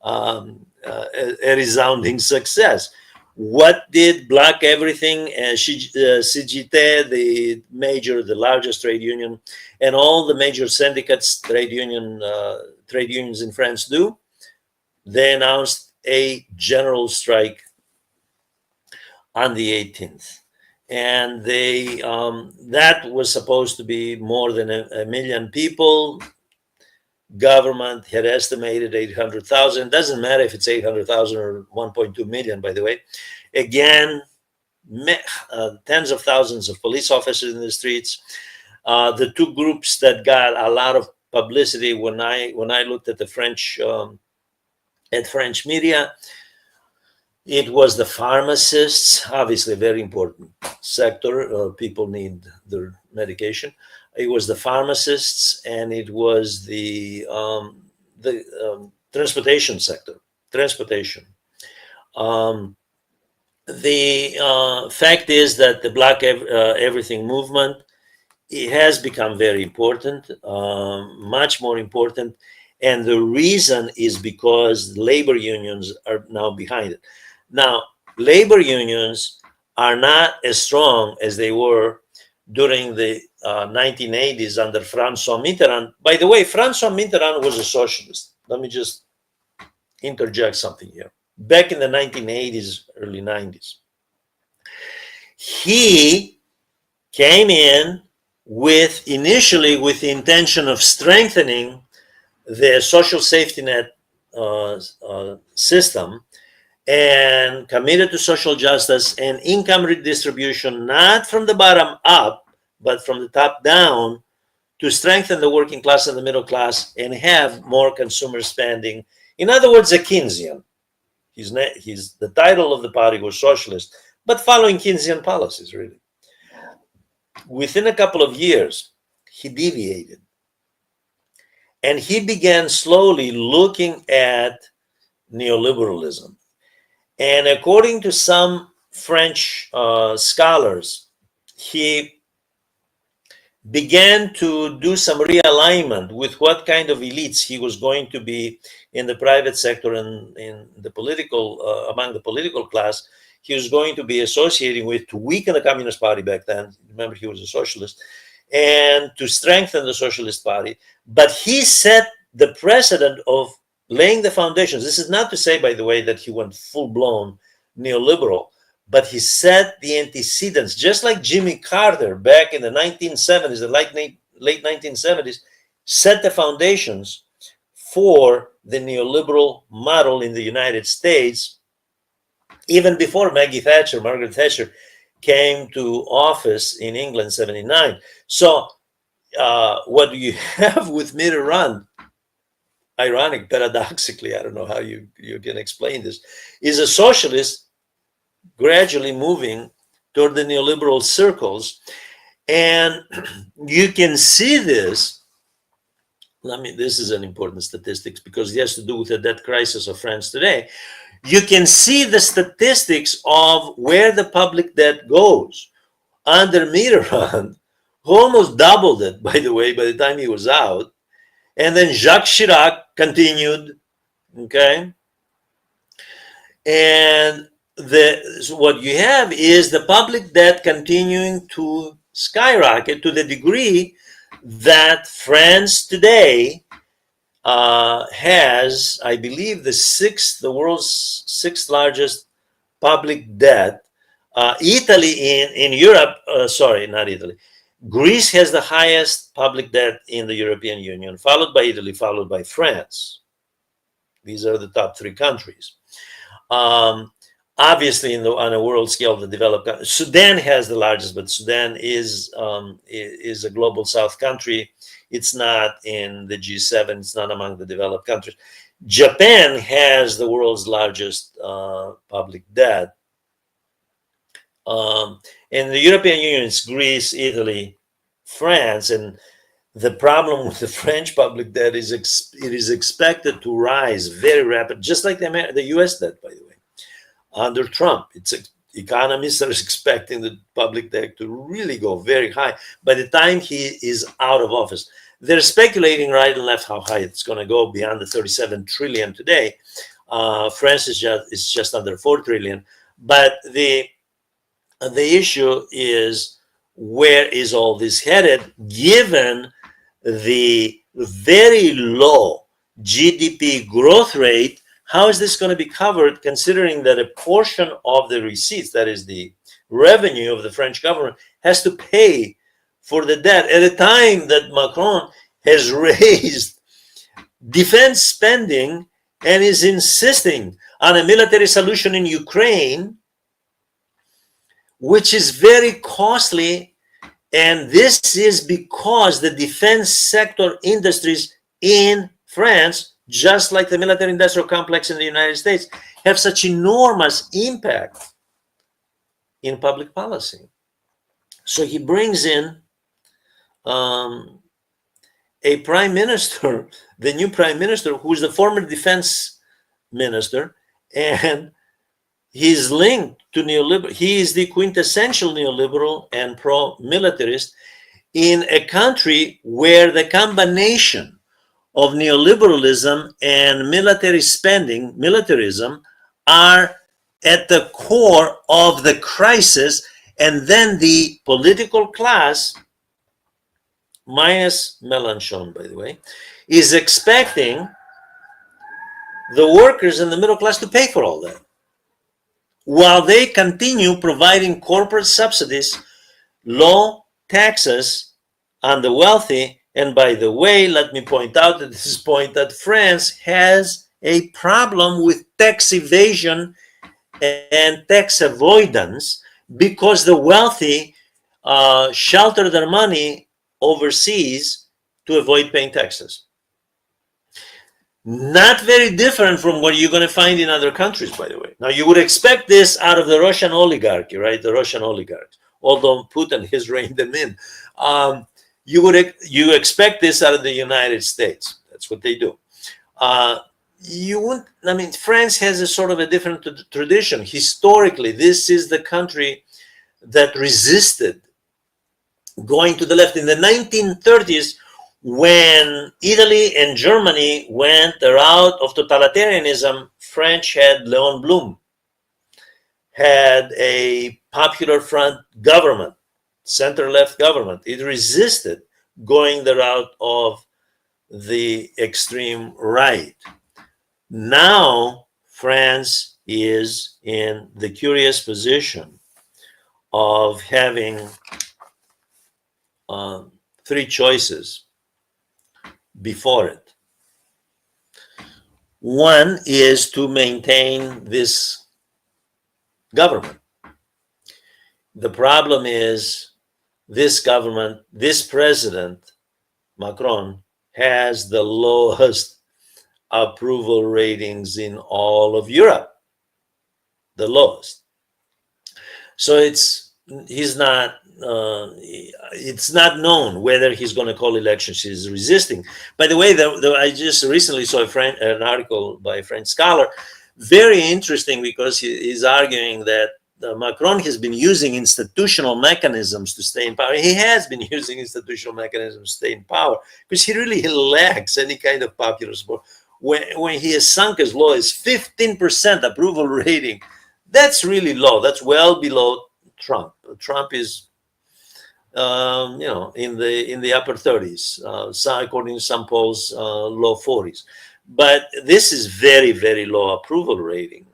a resounding success. What did block everything? CGT, the largest trade union, and all the major syndicates, trade unions in France do? They announced a general strike on the 18th. And that was supposed to be more than a million people. Government had estimated 800,000. Doesn't matter if it's 800,000 or 1.2 million, by the way. Again, tens of thousands of police officers in the streets. The two groups that got a lot of publicity when I looked at the French media, it was the pharmacists, obviously a very important sector. People need their medication. It was the pharmacists, and it was the transportation sector. Transportation. The fact is that the Black Everything movement, it has become very important, much more important. And the reason is because labor unions are now behind it. Now, labor unions are not as strong as they were during the 1980s under François Mitterrand. By the way, François Mitterrand was a socialist. Let me just interject something here. Back in the 1980s, early 90s, he came in initially with the intention of strengthening the social safety net system, and committed to social justice and income redistribution, not from the bottom up, but from the top down, to strengthen the working class and the middle class and have more consumer spending. In other words, a Keynesian. The title of the party was socialist, but following Keynesian policies, really. Within a couple of years, he deviated. And he began slowly looking at neoliberalism. And according to some French scholars, he began to do some realignment with what kind of elites he was going to be in the private sector and in the political, among the political class. He was going to be associating with to weaken the Communist Party back then. Remember, he was a socialist, and to strengthen the Socialist Party. But he set the precedent of laying the foundations. This is not to say, by the way, that he went full-blown neoliberal, but he set the antecedents, just like Jimmy Carter back in the 1970s, the late 1970s, set the foundations for the neoliberal model in the United States, even before Margaret Thatcher, came to office in England, 79. So what you have with Mitterrand, ironic, paradoxically, I don't know how you can explain this, is a socialist gradually moving toward the neoliberal circles. And you can see this. This is an important statistic because it has to do with the debt crisis of France today. You can see the statistics of where the public debt goes. Under Mitterrand, who almost doubled it, by the way, by the time he was out. And then Jacques Chirac continued, okay? And what you have is the public debt continuing to skyrocket to the degree that France today has, I believe, the world's sixth largest public debt. Italy in Europe, sorry, not Italy. Greece has the highest public debt in the European Union, followed by Italy, followed by France. These are the top three countries. Obviously, on a world scale, the developed countries. Sudan has the largest, but Sudan is a global South country. It's not in the G7. It's not among the developed countries. Japan has the world's largest public debt. In the European Union, it's Greece, Italy, France, and the problem with the French public debt is it is expected to rise very rapid, just like the US debt, by the way. Under Trump, economists are expecting the public debt to really go very high by the time he is out of office. They're speculating right and left how high it's going to go beyond the 37 trillion today. France is just under 4 trillion. But the issue is, where is all this headed, given the very low GDP growth rate? How is this going to be covered, considering that a portion of the receipts, that is the revenue of the French government, has to pay for the debt at a time that Macron has raised defense spending and is insisting on a military solution in Ukraine, which is very costly. And this is because the defense sector industries in France, just like the military industrial complex in the United States, have such enormous impact in public policy. So he brings in a prime minister, the new prime minister, who is the former defense minister, and he's linked to neoliberal. He is the quintessential neoliberal and pro-militarist in a country where the combination of neoliberalism and military spending, militarism, are at the core of the crisis. And then the political class, minus Mélenchon, by the way, is expecting the workers and the middle class to pay for all that, while they continue providing corporate subsidies, low taxes on the wealthy. And by the way, let me point out at this point that France has a problem with tax evasion and tax avoidance, because the wealthy shelter their money overseas to avoid paying taxes. Not very different from what you're going to find in other countries, by the way. Now, you would expect this out of the Russian oligarchy, right? The Russian oligarchs, although Putin has reined them in. You expect this out of the United States. That's what they do. You wouldn't. I mean, France has a sort of a different tradition. Historically, this is the country that resisted going to the left. In the 1930s, when Italy and Germany went the route of totalitarianism, French had Léon Blum, had a Popular Front government, center-left government. It resisted going the route of the extreme right. Now, France is in the curious position of having three choices before it. One is to maintain this government. The problem is, this government, this president, Macron, has the lowest approval ratings in all of Europe, the lowest. So it's not known whether he's going to call elections. He's resisting. By the way, I just recently saw an article by a French scholar, very interesting, because he's arguing that Macron has been using institutional mechanisms to stay in power. He has been using institutional mechanisms to stay in power because he really lacks any kind of popular support. When he has sunk as low as 15% approval rating, that's really low. That's well below Trump. Trump is, in the upper 30s. According to some polls, low 40s. But this is very, very low approval rating.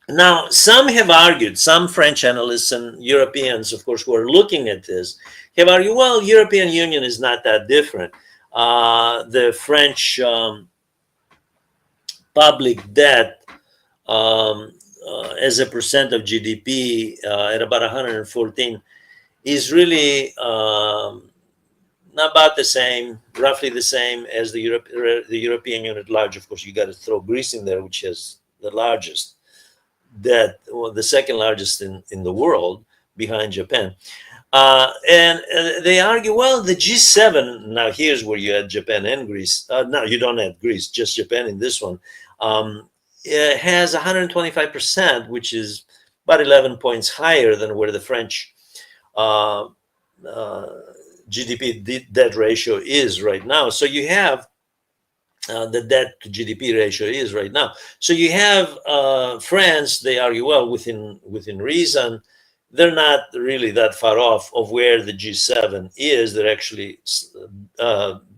Now, some have argued, some French analysts and Europeans, of course, who are looking at this, have argued, well, European Union is not that different. The French public debt as a percent of GDP at about 114 is really about the same, roughly the same as the European Union at large. Of course, you got to throw Greece in there, which has the largest debt, well, the second largest in the world, behind Japan. And they argue, well, the G7, now here's where you add Japan and Greece. No, you don't add Greece, just Japan in this one, it has 125%, which is about 11 points higher than where the French uh, uh, GDP debt ratio is right now. So you have the debt to GDP ratio is right now. So you have France. They argue, well, within reason, they're not really that far off of where the G7 is. They're actually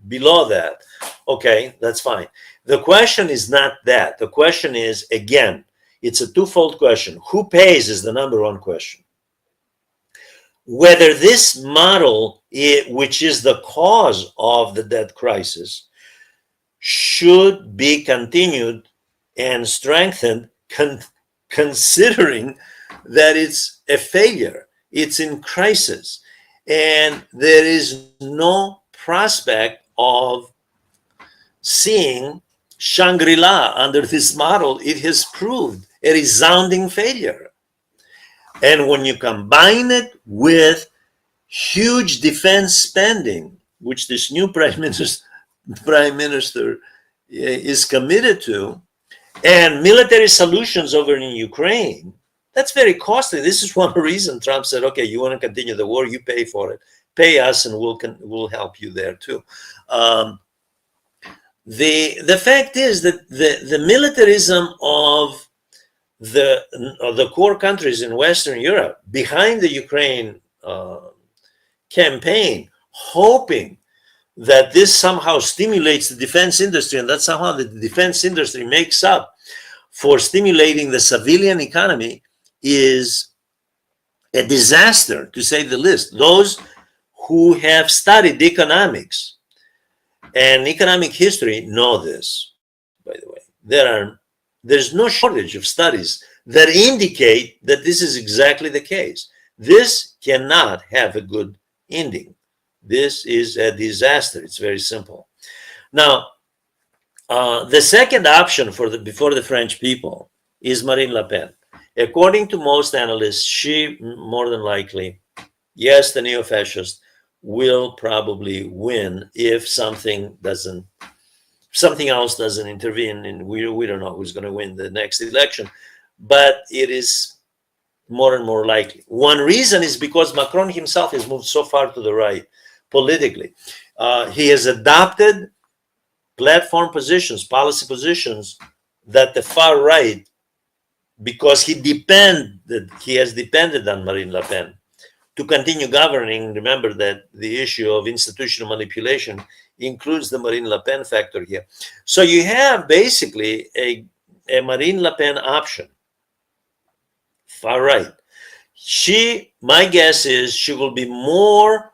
below that. Okay, that's fine. The question is not that. The question is, again, it's a twofold question. Who pays is the number one question. Whether this model, which is the cause of the debt crisis, should be continued and strengthened, considering that it's a failure, it's in crisis, and there is no prospect of seeing Shangri-La under this model. It has proved a resounding failure. And when you combine it with huge defense spending, which this new prime minister is committed to, and military solutions over in Ukraine, that's very costly. This is one reason Trump said, okay, you want to continue the war, you pay for it. Pay us and we'll help you there too. The fact is that the militarism of the core countries in Western Europe behind the Ukraine campaign, hoping that this somehow stimulates the defense industry, and that somehow the defense industry makes up for stimulating the civilian economy, is a disaster, to say the least. Those who have studied economics and economic history know this, by the way. There's no shortage of studies that indicate that this is exactly the case. This cannot have a good ending. This is a disaster. It's very simple. Now, the second option for the French people is Marine Le Pen. According to most analysts, she more than likely, yes, the neo-fascist will probably win if something else doesn't intervene, and we don't know who's going to win the next election, but it is more and more likely. One reason is because Macron himself has moved so far to the right politically. He has adopted platform positions, policy positions that the far right, because he has depended on Marine Le Pen to continue governing. Remember that the issue of institutional manipulation includes the Marine Le Pen factor here. So you have basically a Marine Le Pen option, far right. My guess is she will be more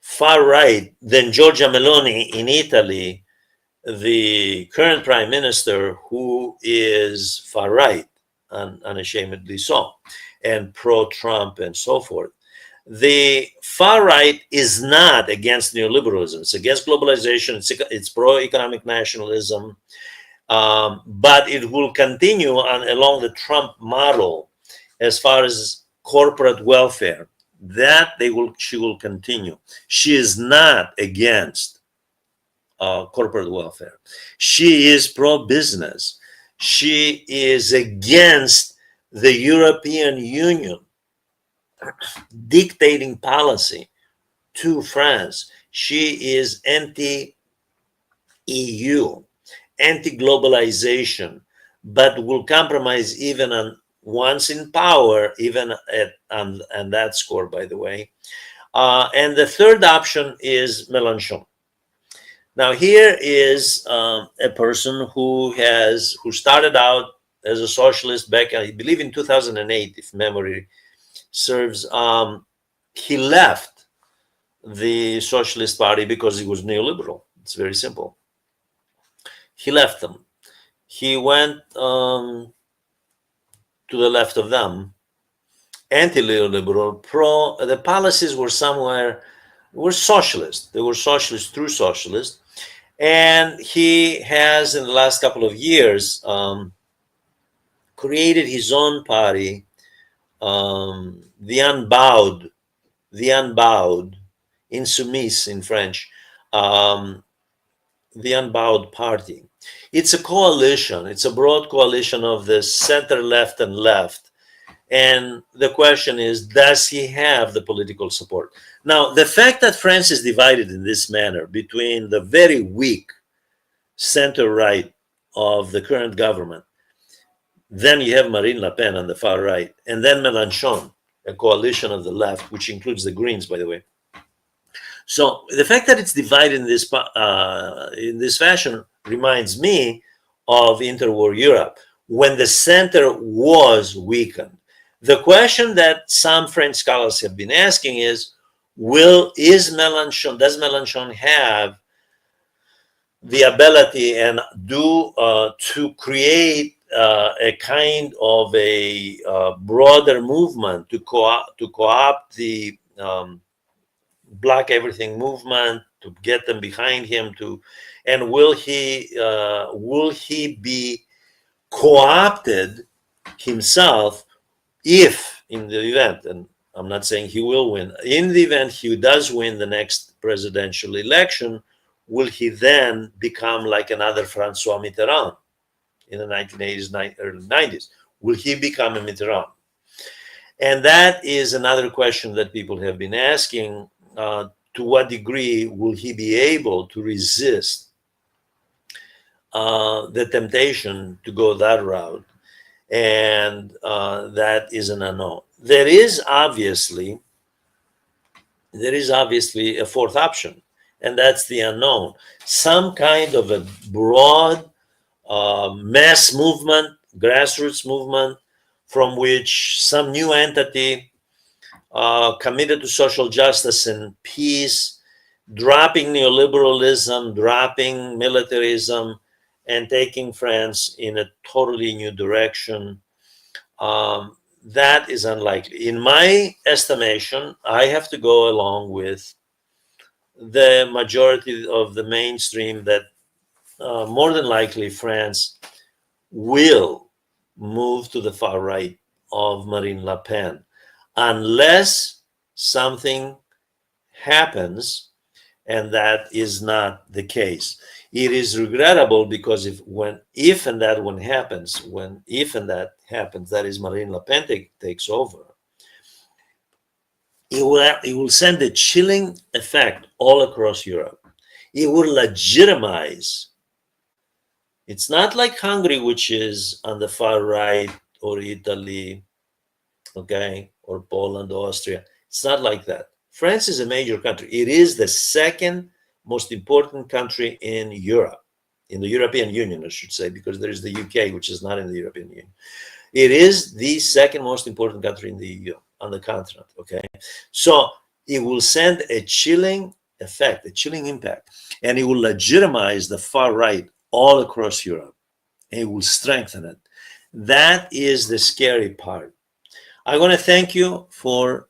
far right than Giorgia Meloni in Italy, the current prime minister, who is far right, unashamedly so, and pro-Trump and so forth. The far right is not against neoliberalism. It's against globalization. It's pro-economic nationalism, but it will continue along the Trump model as far as corporate welfare. She will continue. She is not against corporate welfare. She is pro-business. She is against the European Union dictating policy to France. She is anti-EU, anti-globalization, but will compromise even once in power, even on that score, by the way. And the third option is Mélenchon. Now, here is a person who started out as a socialist back, I believe, in 2008, if memory serves. He left the Socialist Party because he was neoliberal. It's very simple. He left them. He went to the left of them, anti-neoliberal, the policies were socialist. They were socialist, true socialist. And he has, in the last couple of years, created his own party, the Unbowed the unbowed, insoumise in French, the unbowed party. It's a coalition. It's a broad coalition of the center, left, and left. And the question is, does he have the political support? Now, the fact that France is divided in this manner between the very weak center-right of the current government, then you have Marine Le Pen on the far right, and then Mélenchon, a coalition of the left, which includes the Greens, by the way. So the fact that it's divided in this fashion reminds me of interwar Europe, when the center was weakened. The question that some French scholars have been asking is, does Mélenchon have the ability and to create a kind of a broader movement to co-opt the Black Everything movement, to get them behind him, and will he be co-opted himself if, in the event, and I'm not saying he will win, in the event he does win the next presidential election, will he then become like another Francois Mitterrand in the 1980s, early 90s? Will he become a Mitterrand? And that is another question that people have been asking. To what degree will he be able to resist the temptation to go that route? And that is an unknown. There is obviously a fourth option, and that's the unknown. Some kind of a broad mass movement, grassroots movement, from which some new entity committed to social justice and peace, dropping neoliberalism, dropping militarism, and taking France in a totally new direction. That is unlikely. In my estimation, I have to go along with the majority of the mainstream that more than likely France will move to the far right of Marine Le Pen, unless something happens, and that is not the case. It is regrettable because if that happens, that is Marine Le Pen takes over, it will send a chilling effect all across Europe. It will legitimize. It's not like Hungary, which is on the far right, or Italy, okay, or Poland, Austria. It's not like that. France is a major country. It is the second most important country in Europe, in the European Union, I should say, because there is the UK, which is not in the European Union. It is the second most important country in the EU, on the continent, okay? So it will send a chilling effect, a chilling impact, and it will legitimize the far right all across Europe. It will strengthen it. That is the scary part. I want to thank you for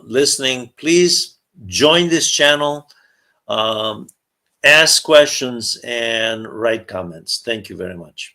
listening. Please join this channel, ask questions, and write comments. Thank you very much.